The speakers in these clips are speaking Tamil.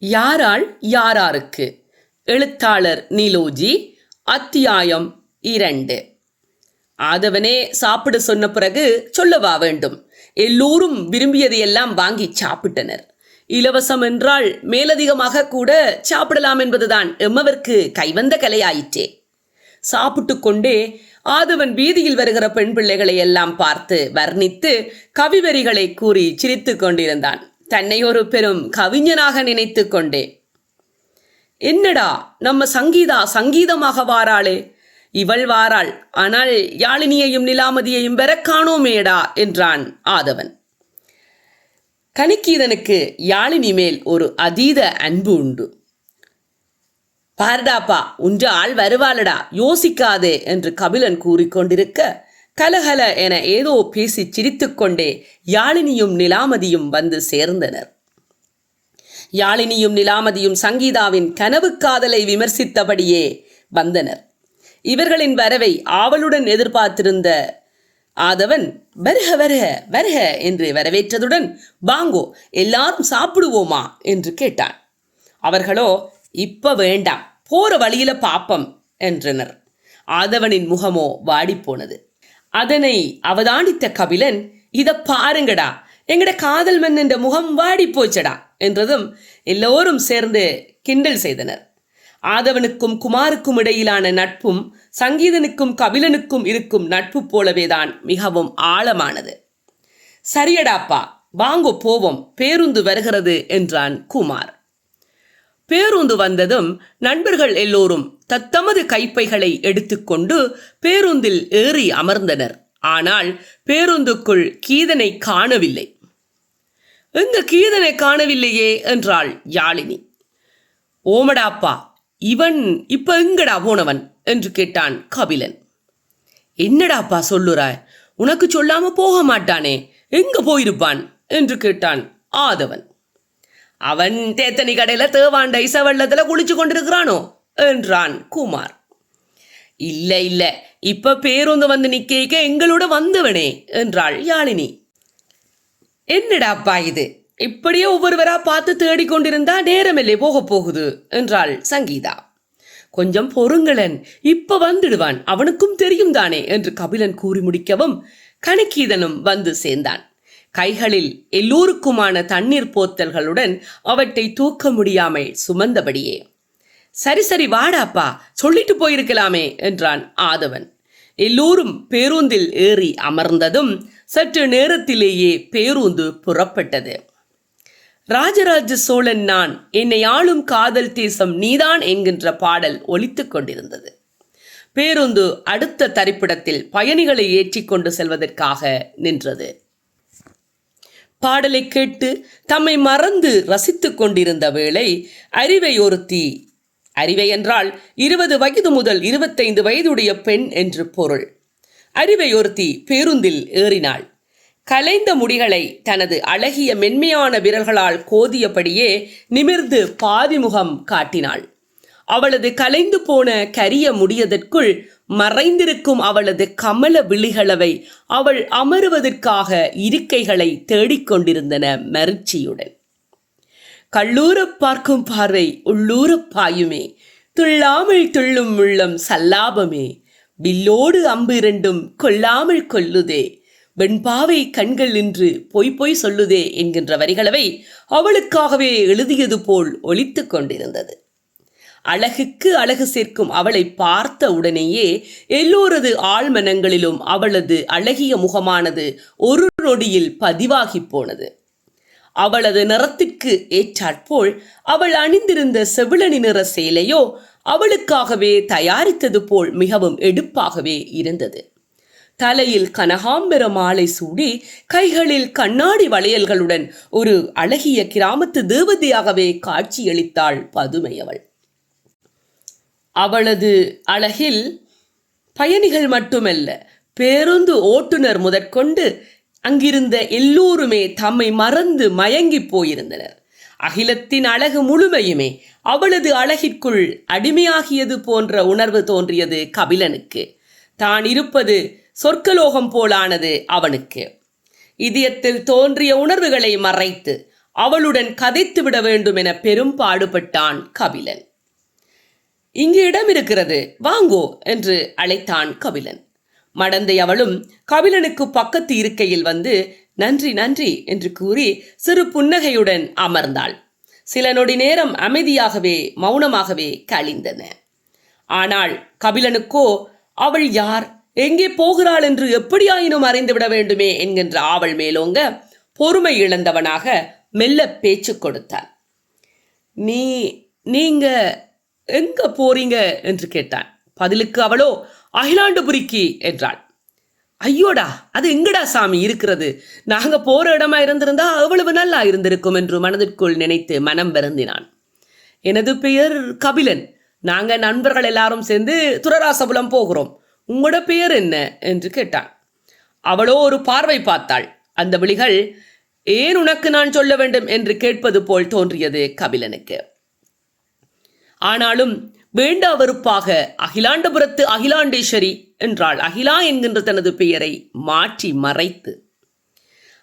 யாரால் யாராருக்கு? எழுத்தாளர் நிலோஜி. அத்தியாயம் 2. ஆதவனே சாப்பிட சொன்ன பிறகு சொல்லவா வேண்டும்? எல்லோரும் விரும்பியதையெல்லாம் வாங்கி சாப்பிட்டனர். இலவசம் என்றால் மேலதிகமாக கூட சாப்பிடலாம் என்பதுதான் எம்மவர்க்கு கைவந்த கலையாயிற்றே. சாப்பிட்டு கொண்டே ஆதவன் வீதியில் வருகிற பெண் பிள்ளைகளை எல்லாம் பார்த்து வர்ணித்து கவிவரிகளை கூறி சிரித்து கொண்டிருந்தான். தன்னை ஒரு பெரும் கவிஞனாக நினைத்து கொண்டே. என்னடா நம்ம சங்கீதமாக வாராளே, இவள் வாராள், ஆனால் யாழினியையும் நிலாமதியையும் பெற காணோமேடா என்றான் ஆதவன். கணிக்கீதனுக்கு யாழினி மேல் ஒரு அதீத அன்பு உண்டு. பார்டாப்பா, உன்ற ஆள் வருவாளடா, யோசிக்காதே என்று கபிலன் கூறிக்கொண்டிருக்க கலகல என ஏதோ பேசி சிரித்துக்கொண்டே யாழினியும் நிலாமதியும் வந்து சேர்ந்தனர். யாழினியும் நிலாமதியும் சங்கீதாவின் கனவு காதலை விமர்சித்தபடியே வந்தனர். இவர்களின் வரவை ஆவலுடன் எதிர்பார்த்திருந்த ஆதவன் வருக வருக வருக என்று வரவேற்றதுடன் வாங்கோ எல்லாரும் சாப்பிடுவோமா என்று கேட்டான். அவர்களோ இப்ப வேண்டாம், போற வழியில பாப்பம் என்றனர். ஆதவனின் முகமோ வாடிப்போனது. அதனை அவதானித்த கபிலன், இத பாருங்கடா, எங்கட காதல் மன்னன் முகம் வாடி போச்சடா என்றதும் எல்லோரும் சேர்ந்து கிண்டல் செய்தனர். ஆதவனுக்கும் குமாருக்கும் இடையிலான நட்பும் சங்கீதனுக்கும் கபிலனுக்கும் இருக்கும் நட்பு போலவேதான் மிகவும் ஆழமானது. சரியடாப்பா, வாங்கோ போவோம், பேருந்து வருகிறது என்றான் குமார். பேருந்து வந்ததும் நண்பர்கள் எல்லோரும் தத்தமது கைப்பைகளை எடுத்துக்கொண்டு பேருந்தில் ஏறி அமர்ந்தனர். ஆனால் பேருந்துக்குள் கீதனை காணவில்லை. எங்க கீதனை காணவில்லையே என்றாள் யாழினி. ஓமடாப்பா, இவன் இப்ப எங்கடா போனவன் என்று கேட்டான் கபிலன். என்னடாப்பா சொல்லுறாய், உனக்கு சொல்லாம போக மாட்டானே, எங்க போயிருப்பான் என்று கேட்டான் ஆதவன். அவன் தேத்தனி கடையில தேவாண்ட இசவள்ளத்துல குளிச்சு கொண்டிருக்கிறானோ என்றான் குமார். இல்ல இல்ல, இப்ப பேருந்து வந்து நிக்க எங்களோட வந்தவனே என்றாள் யாழினி. என்னடாப்பா இது, இப்படியே ஒவ்வொருவரா பார்த்து தேடிக்கொண்டிருந்தா நேரமில்லை போக போகுது என்றாள் சங்கீதா. கொஞ்சம் பொறுங்களன், இப்ப வந்துடுவான், அவனுக்கும் தெரியும் தானே என்று கபிலன் கூறி முடிக்கவும் கணிக்கீதனும் வந்து சேர்ந்தான். கைகளில் எல்லோருக்குமான தண்ணீர் போத்தல்களுடன் அவற்றை தூக்க முடியாமல் சுமந்தபடியே. சரி சரி வாடாப்பா, சொல்லிட்டு போயிருக்கலாமே என்றான் ஆதவன். எல்லோரும் பேருந்தில் ஏறி அமர்ந்ததும் சற்று நேரத்திலேயே பேருந்து புறப்பட்டது. ராஜராஜ சோழன் நான், என்னை ஆளும் காதல் தேசம் நீதான் என்கின்ற பாடல் ஒலித்துக் கொண்டிருந்தது. பேருந்து அடுத்த தரிப்பிடத்தில் பயணிகளை ஏற்றிக்கொண்டு செல்வதற்காக நின்றது. பாடலை கேட்டு தம்மை மறந்து ரசித்துக் கொண்டிருந்த வேளை அறிவை ஒருத்தி, அறிவை என்றால் 20 வயது முதல் 25 வயதுடைய பெண் என்று பொருள், அறிவை ஒருத்தி பேருந்தில் ஏறினாள். கலைந்த முடிகளை தனது அழகிய மென்மையான விரல்களால் கோதியபடியே நிமிர்ந்து பாதிமுகம் காட்டினாள். அவளது கலைந்து போன கரிய முடியதற்குள் மறைந்திருக்கும் அவளது கமல விழிகளவை அவள் அமருவதற்காக இருக்கைகளை தேடிக்கொண்டிருந்தன மருட்சியுடன். கள்ளூரப் பார்க்கும் பார்வை உள்ளூரப் பாயுமே, துள்ளாமல் துள்ளும் உள்ளம் சல்லாபமே, வில்லோடு அம்பு இரண்டும் கொல்லாமல் கொல்லுதே, வெண்பாவை கண்கள் நின்று பொய் சொல்லுதே என்கின்ற வரிகளவை அவளுக்காகவே எழுதியது போல் ஒலித்து கொண்டிருந்தது. அழகுக்கு அழகு சேர்க்கும் அவளை பார்த்த உடனேயே எல்லோரது ஆழ்மனங்களிலும் அவளது அழகிய முகமானது ஒரு நொடியில் பதிவாகி போனது. அவளது நிறத்திற்கு ஏற்றாற்போல் அவள் அணிந்திருந்த செவிளணி நிற சேலையோ அவளுக்காகவே தயாரித்தது போல் மிகவும் எடுப்பாகவே இருந்தது. தலையில் கனகாம்பர மாலை சூடி கைகளில் கண்ணாடி வளையல்களுடன் ஒரு அழகிய கிராமத்து தேவதையாகவே காட்சியளித்தாள் பதுமையவள். அவளது அழகில் பயணிகள் மட்டுமல்ல, பேருந்து ஓட்டுநர் முதற்கொண்டு அங்கிருந்த எல்லோருமே தம்மை மறந்து மயங்கி போயிருந்தனர். அகிலத்தின் அழகு முழுமையுமே அவளது அழகிற்குள் அடிமையாகியது போன்ற உணர்வு தோன்றியது கபிலனுக்கு. தான் இருப்பது சொர்க்கலோகம் போலானது அவனுக்கு. இதயத்தில் தோன்றிய உணர்வுகளை மறைத்து அவளுடன் கதைத்து விட வேண்டும் என பெரும் பாடுபட்டான் கபிலன். இங்கு இடம் இருக்கிறது, வாங்கோ என்று அழைத்தான் கபிலன். மடந்தை அவளும் கபிலனுக்கு பக்கத்து இருக்கையில் வந்து நன்றி நன்றி என்று கூறி சிறு புன்னகையுடன் அமர்ந்தாள். சில நொடி நேரம் அமைதியாகவே மௌனமாகவே கழிந்தன. ஆனால் கபிலனுக்கோ அவள் யார், எங்கே போகிறாள் என்று எப்படியாயினும் அறிந்துவிட வேண்டுமே என்கின்ற ஆவல் மேலோங்க பொறுமை இழந்தவனாக மெல்ல பேச்சு கொடுத்தான். நீங்க எங்க போறீங்க என்று கேட்டான். பதிலுக்கு அவளோ அகிலாண்டபுரிக்கு என்றாள். ஐயோடா, அது எங்கடா சாமி இருக்கிறது, நாங்க போற இடமா இருந்திருந்தா அவ்வளவு நல்லா இருந்திருக்கும் என்று மனதிற்குள் நினைத்து மனம் வருந்தினான். எனது பெயர் கபிலன், நாங்க நண்பர்கள் எல்லாரும் சேர்ந்து துரராசபுரம் போகிறோம், உங்களோட பெயர் என்ன என்று கேட்டான். அவளோ ஒரு பார்வை பார்த்தாள். அந்த விழிகள் ஏன் உனக்கு நான் சொல்ல வேண்டும் என்று கேட்பது போல் தோன்றியது கபிலனுக்கு. ஆனாலும் வேண்டா வெறுப்பாக அகிலாண்டபுரத்து அகிலாண்டேஸ்வரி என்றாள். அகிலா என்கின்ற தனது பெயரை மாற்றி மறைத்து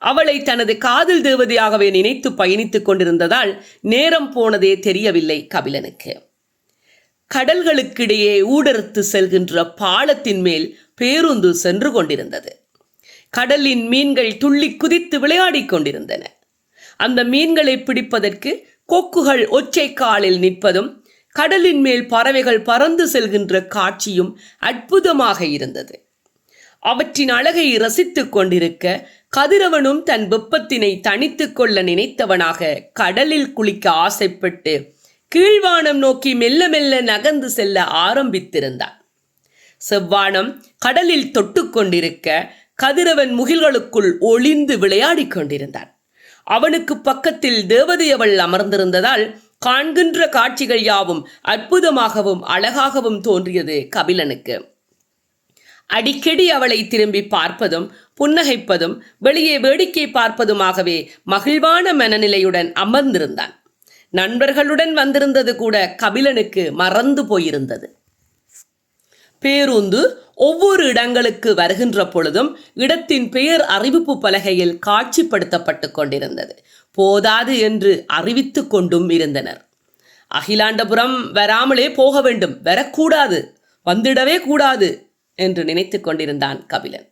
அவளை தனது காதல் தேவதையாகவே நினைத்து பயணித்துக் கொண்டிருந்ததால் நேரம் போனதே தெரியவில்லை கபிலனுக்கு. கடல்களுக்கிடையே ஊடறுத்து செல்கின்ற பாலத்தின் மேல் பேருந்து சென்று கொண்டிருந்தது. கடலின் மீன்கள் துள்ளி குதித்து விளையாடிக் கொண்டிருந்தன. அந்த மீன்களை பிடிப்பதற்கு கொக்குகள் ஒற்றை காலில் நிற்பதும் கடலின் மேல் பறவைகள் பறந்து செல்கின்ற காட்சியும் அற்புதமாக இருந்தது. அவற்றின் அழகை ரசித்துக் கொண்டிருக்க கதிரவனும் தன் வெப்பத்தினை தணித்துக் கொள்ள நினைத்தவனாக கடலில் குளிக்க ஆசைப்பட்டு கீழ்வானம் நோக்கி மெல்ல மெல்ல நகர்ந்து செல்ல ஆரம்பித்திருந்தான். செவ்வானம் கடலில் தொட்டு கொண்டிருக்க கதிரவன் முகில்களுக்குள் ஒளிந்து விளையாடிக் கொண்டிருந்தான். அவனுக்கு பக்கத்தில் தேவதையவள் அமர்ந்திருந்ததால் காண்கின்ற காட்சிகள் யாவும் அற்புதமாகவும் அழகாகவும் தோன்றியது கபிலனுக்கு. அடிக்கடி அவளை திரும்பி பார்ப்பதும் புன்னகைப்பதும் வெளியே வேடிக்கை பார்ப்பதுமாகவே மகிழ்வான மனநிலையுடன் அமர்ந்திருந்தான். நண்பர்களுடன் வந்திருந்தது கூட கபிலனுக்கு மறந்து போயிருந்தது. பேருந்து ஒவ்வொரு இடங்களுக்கு வருகின்ற பொழுதும் இடத்தின் பெயர் அறிவிப்பு பலகையில் காட்சிப்படுத்தப்பட்டு கொண்டிருந்தது. போதாது என்று அறிவித்து கொண்டும் இருந்தனர். அகிலாண்டபுரம் வராமலே போக வேண்டும், வரக்கூடாது, வந்துடவே கூடாது என்று நினைத்து கொண்டிருந்தான் கபிலன்.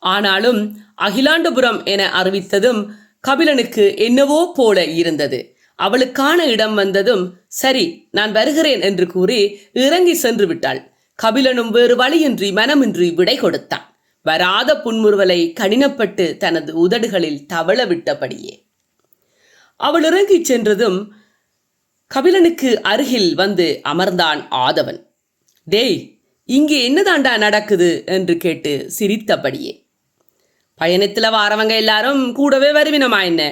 ஆனாலும் அகிலாண்டபுரம் என அறிவித்ததும் கபிலனுக்கு என்னவோ போல இருந்தது. அவளுக்கான இடம் வந்ததும் சரி நான் வருகிறேன் என்று கூறி இறங்கி சென்று விட்டாள். கபிலனும் வேறு வழியின்றி மனமின்றி விடை கொடுத்தான். வராத புன்முறுவலை கடினப்பட்டு தனது உதடுகளில் தவள விட்டபடியே அவள் இறங்கி சென்றதும் கபிலனுக்கு அருகில் வந்து அமர்ந்தான் ஆதவன். டேய், இங்கே என்னதாண்டா நடக்குது என்று கேட்டு சிரித்தபடியே. பயணத்துல வாரவங்க எல்லாரும் கூடவே வருவினமா என்ன,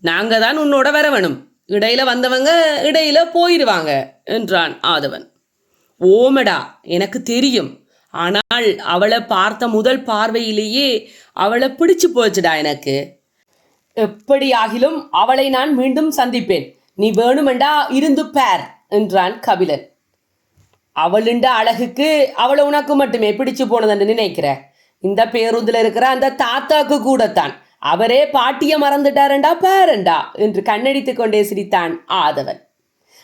நாங்க தான் உன்னோட வரவணும், இடையில வந்தவங்க இடையில போயிடுவாங்க என்றான் ஆதவன். ஓமடா, எனக்கு தெரியும், ஆனால் அவளை பார்த்த முதல் பார்வையிலேயே அவளை பிடிச்சு போச்சுடா எனக்கு. எப்படி ஆகிலும் அவளை நான் மீண்டும் சந்திப்பேன், நீ வேணுமெண்டா இருந்து பார் என்றான் கபிலன். அவளுண்ட அழகுக்கு அவளை உனக்கு மட்டுமே பிடிச்சு போனதுன்னு நினைக்கிற? இந்த பேருந்துல இருக்கிற அந்த தாத்தாக்கு கூடத்தான், அவரே பாட்டிய மறந்துட்டாரண்டா பாரண்டா என்று கண்ணடித்து கொண்டே சிரித்தான் ஆதவன்.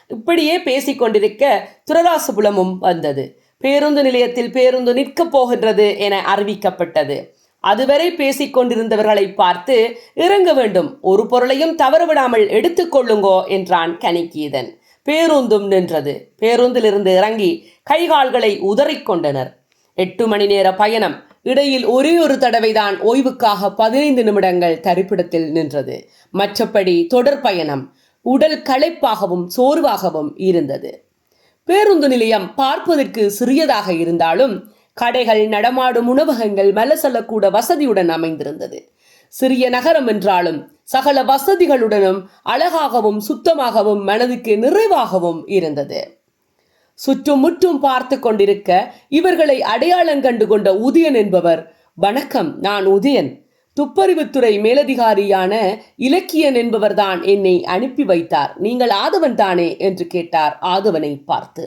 இப்படியே பேசிக்கொண்டிருக்க துரராசபுரமும் வந்தது. பேருந்து நிலையத்தில் பேருந்து நிற்கப் போகின்றது என அறிவிக்கப்பட்டது. அதுவரை பேசிக்கொண்டிருந்தவர்களை பார்த்து இறங்க வேண்டும், ஒரு பொருளையும் தவறுவிடாமல் எடுத்துக்கொள்ளுங்கோ என்றான் கணிகீதன். பேருந்தும் நின்றது. பேருந்திலிருந்து இறங்கி கைகால்களை உதறிக்கொண்டனர். 8 மணி நேர பயணம். இடையில் ஒரே ஒரு தடவைதான் ஓய்வுக்காக 15 நிமிடங்கள் தரிப்பிடத்தில் நின்றது. மற்றபடி தொடர் பயணம். உடல் களைப்பாகவும் சோர்வாகவும் இருந்தது. பேருந்து நிலையம் பார்ப்பதற்கு சிறியதாக இருந்தாலும் கடைகள், நடமாடும் உணவகங்கள், மலசலக்கூட வசதியுடன் அமைந்திருந்தது. சிறிய நகரம் என்றாலும் சகல வசதிகளுடனும் அழகாகவும் சுத்தமாகவும் மனதுக்கு நிறைவாகவும் இருந்தது. சுற்றும் முற்றும் பார்த்து கொண்டிருக்க இவர்களை அடையாளம் கண்டு கொண்ட உதயன் என்பவர், வணக்கம், நான் உதயன், துப்பறிவுத்துறை மேலதிகாரியான இலக்கியன் என்பவர்தான் என்னை அனுப்பி வைத்தார், நீங்கள் ஆதவன் தானே என்று கேட்டார் ஆதவனை பார்த்து.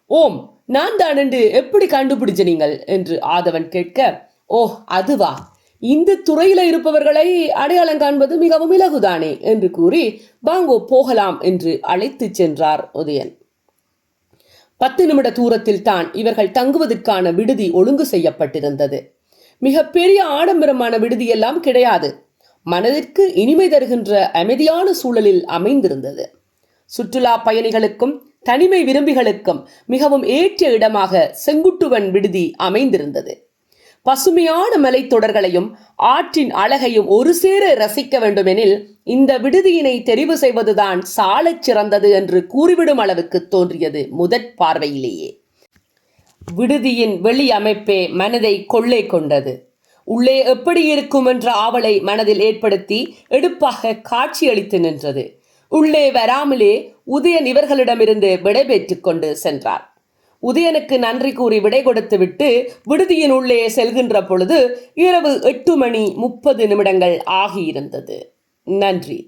ஓம், நான் தான் என்று எப்படி கண்டுபிடிச்ச நீங்கள் என்று ஆதவன் கேட்க, ஓ அதுவா, இந்த துறையில இருப்பவர்களை அடையாளம் காண்பது மிகவும் இலகுதானே என்று கூறி வாங்கோ போகலாம் என்று அழைத்து சென்றார் உதயன். 10 நிமிட தூரத்தில் தான் இவர்கள் தங்குவதற்கான விடுதி ஒழுங்கு செய்யப்பட்டிருந்தது. மிக பெரிய ஆடம்பரமான விடுதியெல்லாம் கிடையாது. மனதிற்கு இனிமை தருகின்ற அமைதியான சூழலில் அமைந்திருந்தது. சுற்றுலா பயணிகளுக்கும் தனிமை விரும்பிகளுக்கும் மிகவும் ஏற்ற இடமாக செங்குட்டுவன் விடுதி அமைந்திருந்தது. பசுமையான மலைத்தொடர்களையும் ஆற்றின் அழகையும் ஒரு சேர ரசிக்க வேண்டுமெனில் இந்த விடுதியினை தெரிவு செய்வதுதான் சாலச் சிறந்தது என்று கூறிவிடும் அளவுக்கு தோன்றியது முதற் பார்வையிலேயே. விடுதியின் வெளி அமைப்பே மனதை கொள்ளை கொண்டது. உள்ளே எப்படி இருக்கும் என்ற ஆவலை மனதில் ஏற்படுத்தி எடுப்பாக காட்சியளித்து நின்றது. உள்ளே வராமலே உதயன் இவர்களிடமிருந்து விடைபெற்றுக் கொண்டு சென்றார். உதயனுக்கு நன்றி கூறி விடை கொடுத்துவிட்டு விடுதியின் உள்ளே செல்கின்ற பொழுது இரவு 8:30 ஆகியிருந்தது. நன்றி.